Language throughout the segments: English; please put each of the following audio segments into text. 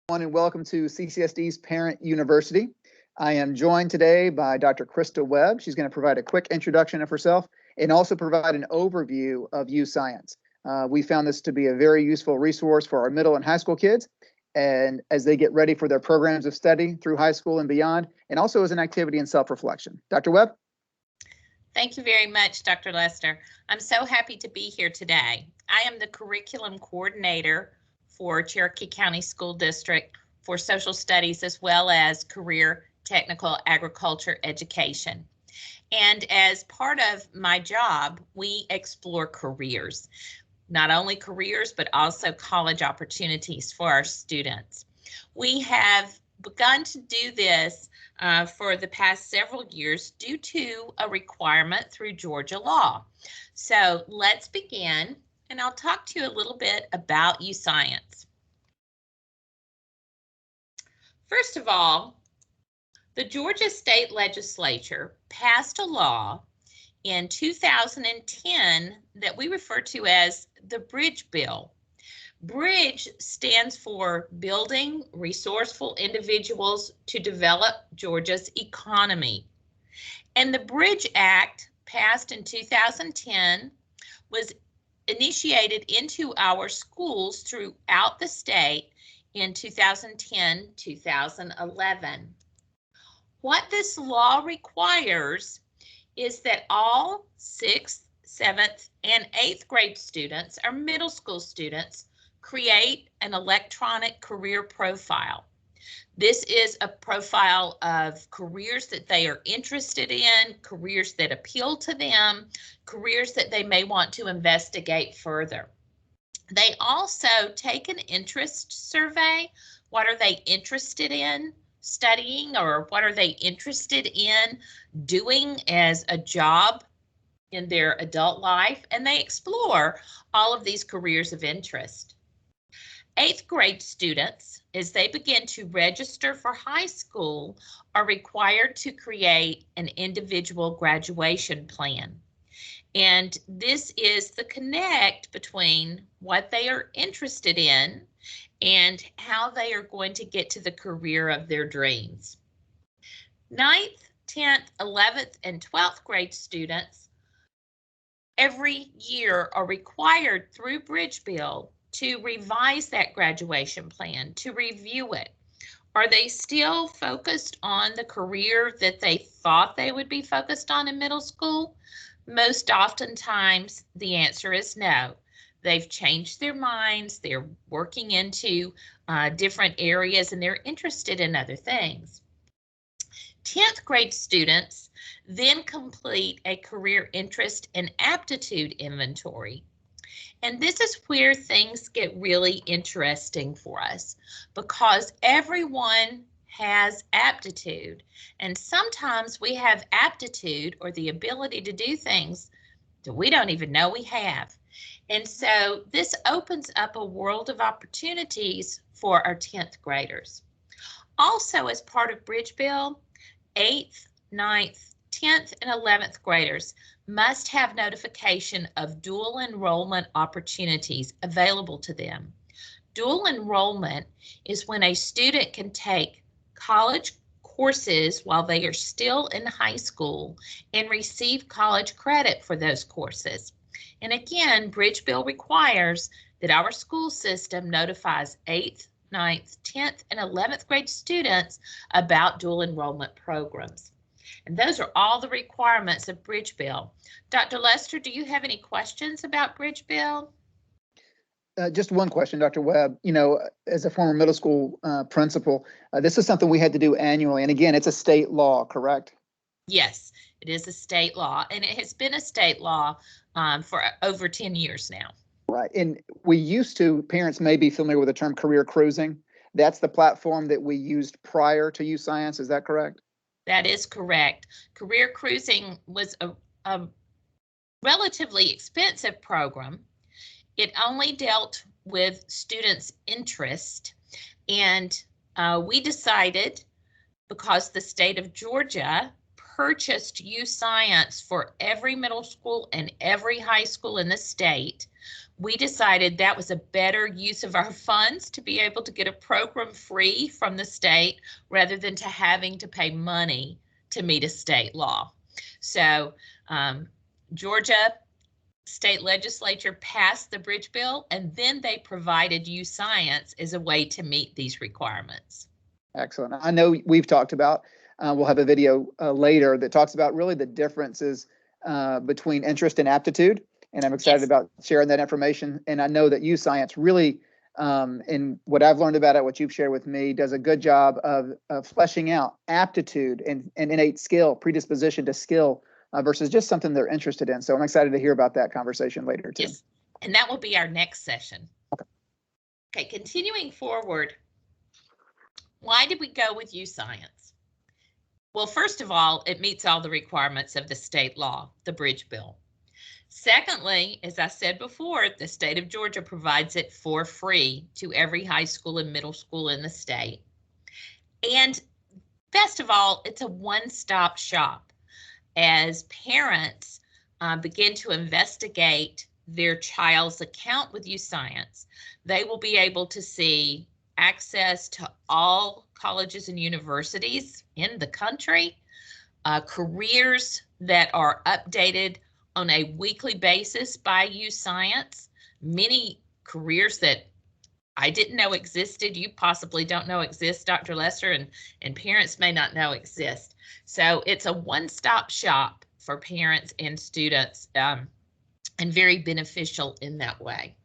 And welcome to CCSD's Parent University. I am joined today by Dr. Krista Webb. She's going to provide a quick introduction of herself and also provide an overview of YouScience. We found this to be a very useful resource for our middle and high school kids, and as they get ready for their programs of study through high school and beyond, and also as an activity in self-reflection. Dr. Webb? Thank you very much, Dr. Lester. I'm so happy to be here today. I am the curriculum coordinator for Cherokee County School District for social studies as well as career technical agriculture education. And as part of my job, we explore careers, not only careers, but also college opportunities for our students. We have begun to do this for the past several years due to a requirement through Georgia law. So let's begin, and I'll talk to you a little bit about YouScience. First of all, the Georgia State Legislature passed a law in 2010 that we refer to as the Bridge Bill. BRIDGE stands for Building Resourceful Individuals to Develop Georgia's Economy. And the BRIDGE Act, passed in 2010, was initiated into our schools throughout the state in 2010-2011. What this law requires is that all 6th, 7th, and 8th grade students, or middle school students, create an electronic career profile. This is a profile of careers that they are interested in, careers that appeal to them, careers that they may want to investigate further. They also take an interest survey. What are they interested in studying, or what are they interested in doing as a job in their adult life? And they explore all of these careers of interest. 8th grade students, as they begin to register for high school, are required to create an individual graduation plan. And this is the connect between what they are interested in and how they are going to get to the career of their dreams. 9th, 10th, 11th, and 12th grade students every year are required through Bridge Bill to revise that graduation plan, to review it. Are they still focused on the career that they thought they would be focused on in middle school? Most oftentimes, the answer is no. They've changed their minds, they're working into different areas, and they're interested in other things. 10th grade students then complete a career interest and aptitude inventory. And this is where things get really interesting for us, because everyone has aptitude, and sometimes we have aptitude or the ability to do things that we don't even know we have. And so this opens up a world of opportunities for our 10th graders. Also, as part of Bridge Bill, 8th, 9th, 10th, and 11th graders must have notification of dual enrollment opportunities available to them. Dual enrollment is when a student can take college courses while they are still in high school and receive college credit for those courses. And again, Bridge Bill requires that our school system notifies 8th, 9th, 10th, and 11th grade students about dual enrollment programs. And those are all the requirements of Bridge Bill. Dr. Lester, do you have any questions about Bridge Bill? Just one question, Dr. Webb. You know, as a former middle school principal, this is something we had to do annually. And again, it's a state law, correct? Yes, it is a state law, and it has been a state law for over 10 years now. Right. And we used to, parents may be familiar with the term career cruising. That's the platform that we used prior to YouScience. Is that correct? That is correct. Career cruising was a relatively expensive program. It only dealt with students' interest, and we decided, because the state of Georgia purchased YouScience for every middle school and every high school in the state, We decided that was a better use of our funds to be able to get a program free from the state rather than to having to pay money to meet a state law. So Georgia state legislature passed the bridge bill, and then they provided YouScience as a way to meet these requirements. Excellent. I know we've talked about, we'll have a video later that talks about really the differences between interest and aptitude. And I'm excited about sharing that information. And I know that YouScience really, in what I've learned about it, what you've shared with me, does a good job of fleshing out aptitude and innate skill, predisposition to skill versus just something they're interested in. So I'm excited to hear about that conversation later too. Yes, and that will be our next session. Okay, continuing forward, why did we go with YouScience? Well, first of all, it meets all the requirements of the state law, the bridge bill. Secondly, as I said before, the state of Georgia provides it for free to every high school and middle school in the state. And best of all, it's a one-stop shop. As parents begin to investigate their child's account with YouScience, they will be able to see access to all colleges and universities in the country, careers that are updated on a weekly basis by YouScience, many careers that I didn't know existed, you possibly don't know exist, Dr. Lester, and parents may not know exist. So it's a one-stop shop for parents and students, and very beneficial in that way.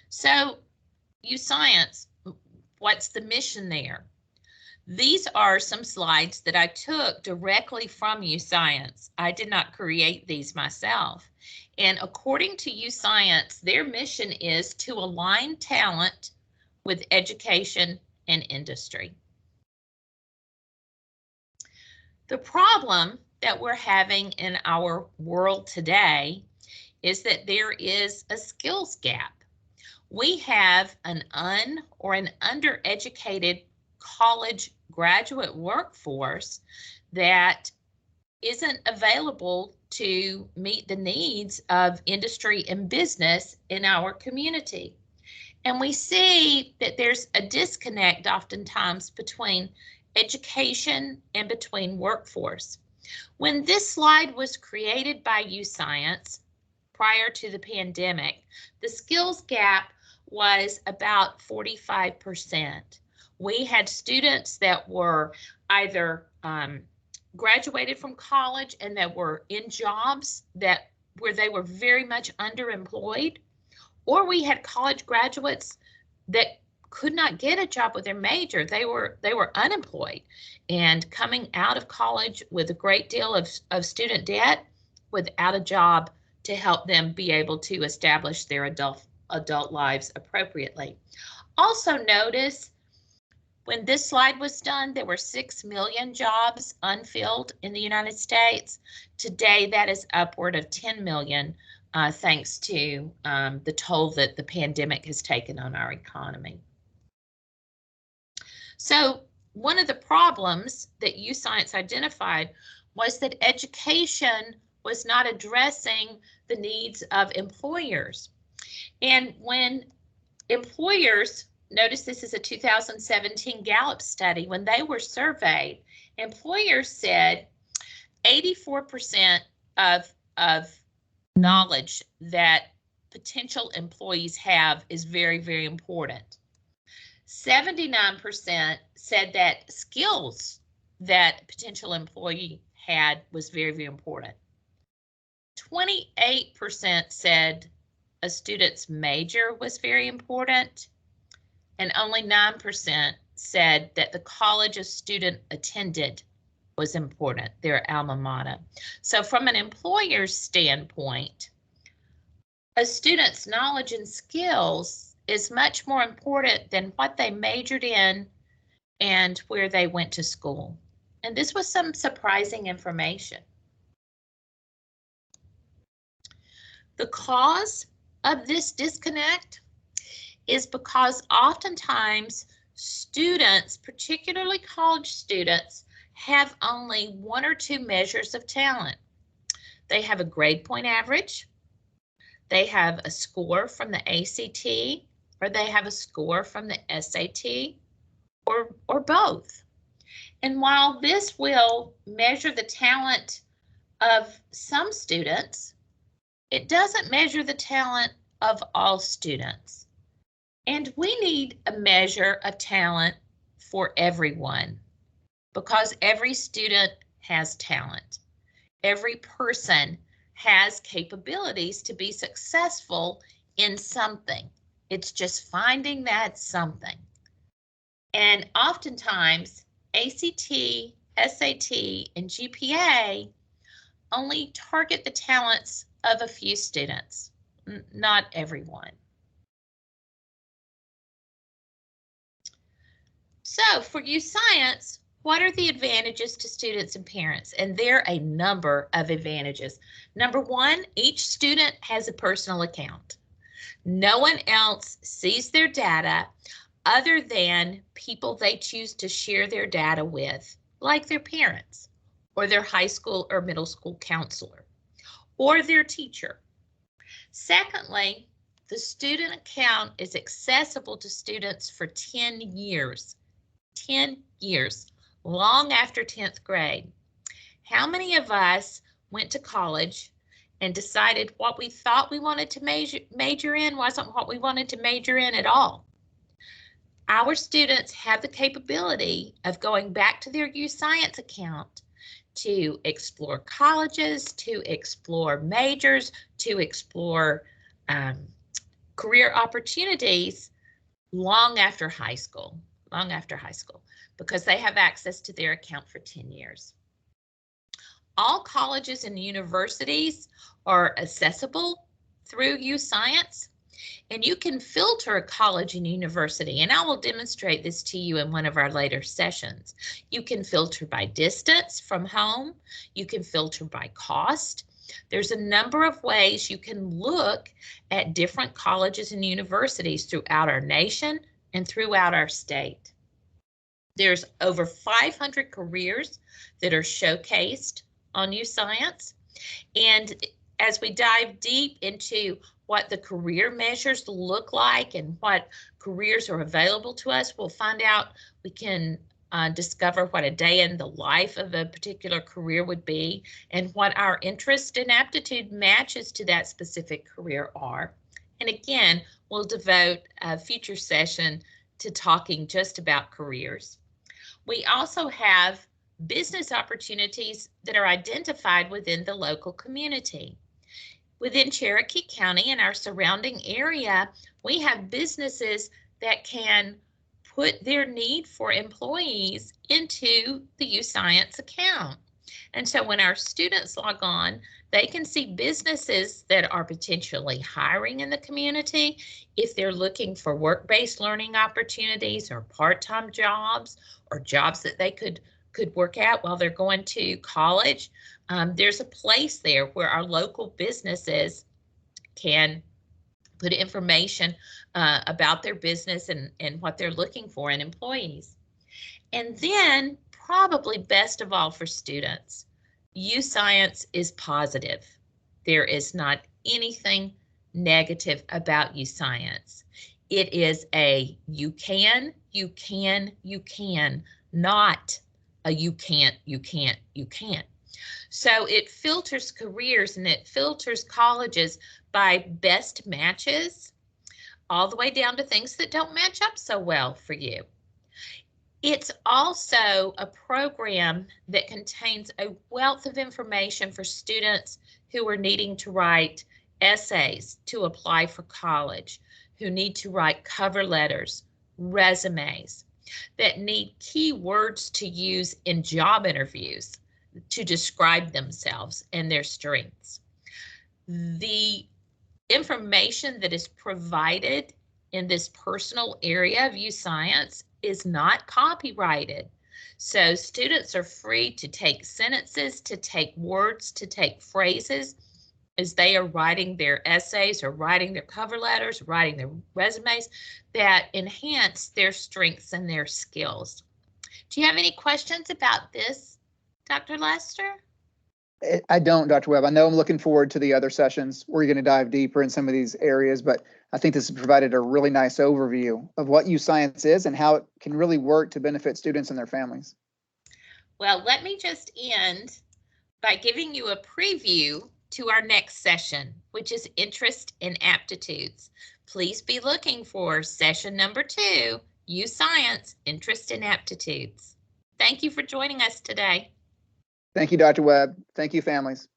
So YouScience, what's the mission there? These are some slides that I took directly from YouScience. I did not create these myself. And according to YouScience, their mission is to align talent with education and industry. The problem that we're having in our world today is that there is a skills gap. We have an undereducated college graduate workforce that isn't available to meet the needs of industry and business in our community. And we see that there's a disconnect oftentimes between education and between workforce. When this slide was created by YouScience prior to the pandemic, the skills gap was about 45%. We had students that were either graduated from college and that were in jobs where they were very much underemployed, or we had college graduates that could not get a job with their major. They were unemployed and coming out of college with a great deal of student debt without a job to help them be able to establish their adult lives appropriately. Also notice, when this slide was done, there were 6 million jobs unfilled in the United States. Today, that is upward of 10 million, thanks to the toll that the pandemic has taken on our economy. So one of the problems that YouScience identified was that education was not addressing the needs of employers. And when employers, notice this is a 2017 Gallup study, when they were surveyed, employers said 84% of knowledge that potential employees have is very, very important. 79% said that skills that potential employee had was very, very important. 28% said a student's major was very important, and only 9% said that the college a student attended was important, their alma mater. So from an employer's standpoint, a student's knowledge and skills is much more important than what they majored in and where they went to school. And this was some surprising information. The cause of this disconnect is because oftentimes students, particularly college students, have only 1 or 2 measures of talent. They have a grade point average, they have a score from the ACT, or they have a score from the SAT, or both. And while this will measure the talent of some students, it doesn't measure the talent of all students. And we need a measure of talent for everyone, because every student has talent. Every person has capabilities to be successful in something. It's just finding that something. And oftentimes, ACT, SAT, and GPA only target the talents of a few students, not everyone. So for YouScience, what are the advantages to students and parents? And there are a number of advantages. Number one, each student has a personal account. No one else sees their data other than people they choose to share their data with, like their parents, or their high school or middle school counselor, or their teacher. Secondly, the student account is accessible to students for 10 years. 10 years, long after 10th grade. How many of us went to college and decided what we thought we wanted to major in wasn't what we wanted to major in at all? Our students have the capability of going back to their YouScience account to explore colleges, to explore majors, to explore career opportunities long after high school. Because they have access to their account for 10 years. All colleges and universities are accessible through YouScience, and you can filter a college and university, and I will demonstrate this to you in one of our later sessions. You can filter by distance from home, you can filter by cost. There's a number of ways you can look at different colleges and universities throughout our nation and throughout our state. There's over 500 careers that are showcased on YouScience. And as we dive deep into what the career measures look like and what careers are available to us, we'll find out, we can discover what a day in the life of a particular career would be and what our interest and aptitude matches to that specific career are. And again, we'll devote a future session to talking just about careers. We also have business opportunities that are identified within the local community. Within Cherokee County and our surrounding area, we have businesses that can put their need for employees into the YouScience account. And so when our students log on, they can see businesses that are potentially hiring in the community, if they're looking for work-based learning opportunities or part-time jobs or jobs that they could work at while they're going to college. There's a place there where our local businesses can put information about their business and what they're looking for in employees. And then, probably best of all for students, YouScience is positive. There is not anything negative about YouScience. It is a you can, not a you can't. So it filters careers and it filters colleges by best matches, all the way down to things that don't match up so well for you. It's also a program that contains a wealth of information for students who are needing to write essays to apply for college, who need to write cover letters, resumes, that need keywords to use in job interviews to describe themselves and their strengths. The information that is provided in this personal area of YouScience is not copyrighted. So students are free to take sentences, to take words, to take phrases as they are writing their essays or writing their cover letters, writing their resumes that enhance their strengths and their skills. Do you have any questions about this, Dr. Lester? I don't, Dr. Webb. I know I'm looking forward to the other sessions where you're going to dive deeper in some of these areas, but I think this has provided a really nice overview of what YouScience is and how it can really work to benefit students and their families. Well, let me just end by giving you a preview to our next session, which is interest and aptitudes. Please be looking for session number 2, YouScience, interest and aptitudes. Thank you for joining us today. Thank you, Dr. Webb. Thank you, families.